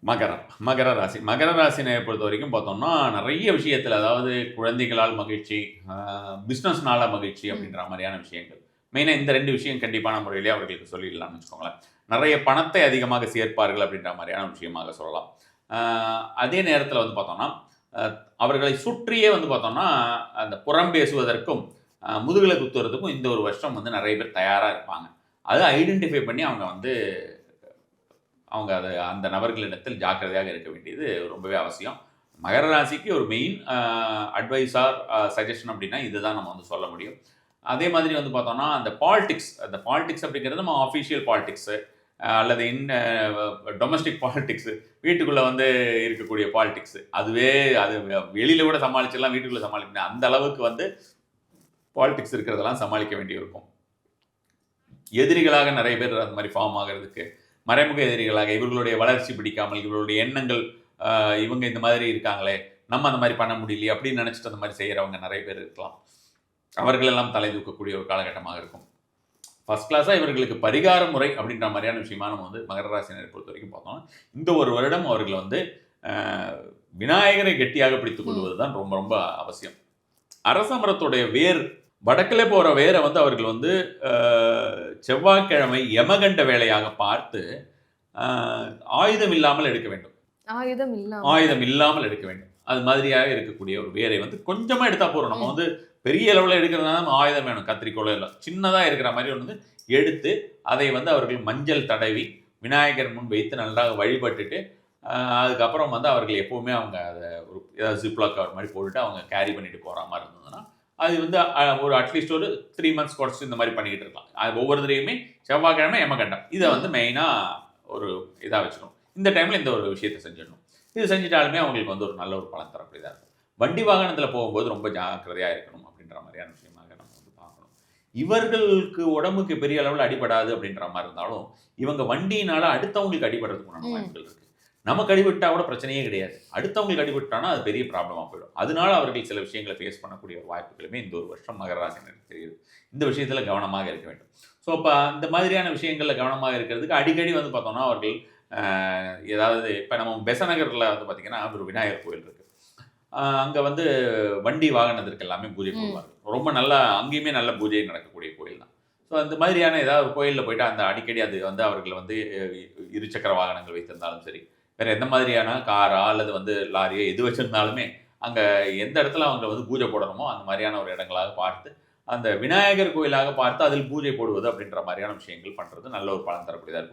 மகரம். மகர ராசி. மகர ராசினை பொறுத்தவரைக்கும் பார்த்தோம்னா, நெறைய விஷயத்துல அதாவது குழந்தைகளால் மகிழ்ச்சி, அ பிசினஸ்னால மகிழ்ச்சி அப்படின்ற மாரியான விஷயங்கள். மெயினா இந்த 2 விஷயம் கண்டிப்பான முறையிலே அவர்களுக்கு சொல்லிடலாம்னு வச்சுக்கோங்களேன். நெறைய பணத்தை அதிகமாக சேர்ப்பார்கள் அப்படின்ற மாரியான விஷயமாக சொல்லலாம். அ அதே நேரத்துல வந்து பார்த்தோம்னா, அ அவர்களை சுற்றியே வந்து பார்த்தோம்னா, அந்த புறம் பேசுவதற்கும், முதுகுல குத்துறதுக்கும் இந்த ஒரு வருஷம் வந்து நெறைய பேர் தயாரா இருப்பாங்க. அத ஐடென்டிஃபை பண்ணி அவங்க வந்து அவங்க அந்த நபர்களிடத்தில் ஜாக்கிரதையாக இருக்க வேண்டியது ரொம்பவே அவசியம். மகர ராசிக்கு ஒரு மெயின் அட்வைஸ் ஆர் சஜஷன் அப்டின்னா இதுதான் நம்ம வந்து சொல்ல முடியும். அதே மாதிரி வந்து பார்த்தோம்னா, அந்த பாலிடிக்ஸ் அப்படிங்கிறது நம்ம ஆஃபிஷியல் பாலிடிக்ஸ் அல்லது டொமஸ்டிக் பாலிடிக்ஸ் வீட்டுக்குள்ள வந்து இருக்கக்கூடிய பாலிடிக்ஸ். அதுவே அது வெளியில கூட சமாளிச்சிடலாம், வீட்டுக்குள்ள சமாளிக்க முடியாது. அந்த அளவுக்கு வந்து பாலிடிக்ஸ் இருக்கிறதெல்லாம் சமாளிக்க வேண்டியிருக்கும். எதிரிகளாக நெறைய பேர் அந்த மாரி ஃபார்ம் ஆகுறதுக்கு, மறைமுக எதிரிகளாக இவர்களுடைய வளர்ச்சி பிடிக்காமல், இவர்களுடைய எண்ணங்கள் இவங்க இந்த மாதிரி இருக்காங்களே, நம்ம அந்த மாரி பண்ண முடியலையே அப்படின்னு நெனைச்சிட்டு அந்த மாரி செய்றவங்க நெறைய பேர் இருக்கலாம். அவர்கள் எல்லாம் தலை தூக்கக்கூடிய ஒரு காலகட்டமாக இருக்கும். ஃபர்ஸ்ட் கிளாஸா இவர்களுக்கு பரிகார முறை அப்படின்ற மாரியான விஷயமா நம்ம வந்து மகர ராசினரை பொறுத்தவரைக்கும் பார்த்தோம்னா, இந்த ஒரு வருடம் அவர்கள் வந்து அ விநாயகரை கெட்டியாக பிடித்துக் ம். கொள்வது தான் ரொம்ப ரொம்ப அவசியம். அரச மரத்துடைய வேர் வடக்கிலே போற வேர வந்து அவர்கள் வந்து அ செவ்வாய்க்கிழமை யமகண்ட வேலையாக பார்த்து, அ ஆயுதம் இல்லாமல் எடுக்க வேண்டும். ஆயுதம் இல்லாமல். ஆயுதம் இல்லாமல் எடுக்க வேண்டும். அது மாதிரியாக இருக்கக்கூடிய ஒரு வேரை வந்து கொஞ்சமா எடுத்தா போதும். நம்ம ம். வந்து பெரிய அளவுல எடுக்கிறதுனால நம்ம ஆயுதம் வேணும். கத்திரிக்கோலோ இல்ல. சின்னதா இருக்கிற மாரி ஒண்ணு வந்து எடுத்து, அதை வந்து அவர்கள் மஞ்சள் தடவி, விநாயகர் முன் வைத்து நன்றாக வழிபட்டுட்டு, அதுக்கப்புறம் வந்து அவர்கள் எப்பவுமே அவங்க அத ஒரு ஏதாவது ஜிப்லாக் கவர் மாரி போட்டுட்டு அவங்க கேரி பண்ணிட்டு போற மாரி இருந்ததுன்னா, அது வந்து ஒரு அட்லீஸ்ட் ஒரு 3 மந்த்ஸ் கோர்ஸ் இந்த மாரி பண்ணிக்கிட்டு இருக்கலாம். அது ஒவ்வொரு தடவையுமே செவ்வாய்க்கிழமை யமகண்டம். இத வந்து ம். மெயினா ஒரு இதா வச்சுக்கணும். இந்த டைம்ல இந்த ஒரு விஷயத்த செஞ்சிடணும். இது செஞ்சுட்டாலுமே அவங்களுக்கு வந்து ஒரு நல்ல ஒரு பலன் தரக்கூடியதா இருக்கும். வண்டி வாகனத்தில போகும்போது ரொம்ப ஜாக்கிரதையா இருக்கணும் அப்படின்ற மாரியான விஷயமாக நம்ம வந்து பார்க்கணும். இவர்களுக்கு உடம்புக்கு பெரிய அளவுல அடிபடாது அப்படின்ற மாரி இருந்தாலும், இவங்க வண்டியினால அடுத்தவங்களுக்கு அடிபடுறதுக்கு உண்டான ம். வாய்ப்புகள் இருக்கு. நமக்கு அடிபட்டா கூட பிரச்சனையே கிடையாது. அடுத்தவங்களுக்கு அடிபட்டுட்டானா அது பெரிய ப்ராப்ளமா போயிடும். அதனால அவர்கள் சில விஷயங்கள ஃபேஸ் பண்ணக்கூடிய ஒரு வாய்ப்புகளுமே இந்த ஒரு வருஷம் மகர ராசினருக்கு தெரியுது. இந்த விஷயத்தில கவனமாக இருக்க வேண்டும். ஸோ, அப்ப அந்த மாதிரியான விஷயங்கள்ல கவனமாக இருக்கிறதுக்கு அடிக்கடி வந்து பார்த்தோம்னா, அவர்கள் அ ஏதாவது இப்ப நம்ம பெசநகர்ல வந்து பார்த்தீங்கன்னா, ஒரு விநாயகர் கோயில் இருக்கு. அங்க வந்து வண்டி வாகனத்திற்கு எல்லாமே பூஜை ம். போடுவாங்க. ரொம்ப நல்லா அங்கேயுமே நல்ல பூஜை நடக்கக்கூடிய கோயில் தான். ஸோ, அந்த மாதிரியான ஏதாவது ஒரு கோயில்ல போயிட்டு அந்த அடிக்கடி அது வந்து அவர்கள் வந்து இருசக்கர வாகனங்கள் வைத்திருந்தாலும் சரி, வேற எந்த மாதிரியான காரா அல்லது வந்து லாரியோ எது வச்சிருந்தாலுமே, அங்க எந்த இடத்துல அவங்க வந்து பூஜை போடணுமோ, அந்த மாரியான ஒரு இடங்களாக பார்த்து, அந்த விநாயகர் கோயிலாக பார்த்து அதில் பூஜை போடுவது அப்படின்ற மாரியான விஷயங்கள் பண்றது நல்ல ஒரு பலன் தரக்கூடியதா இருக்கும்.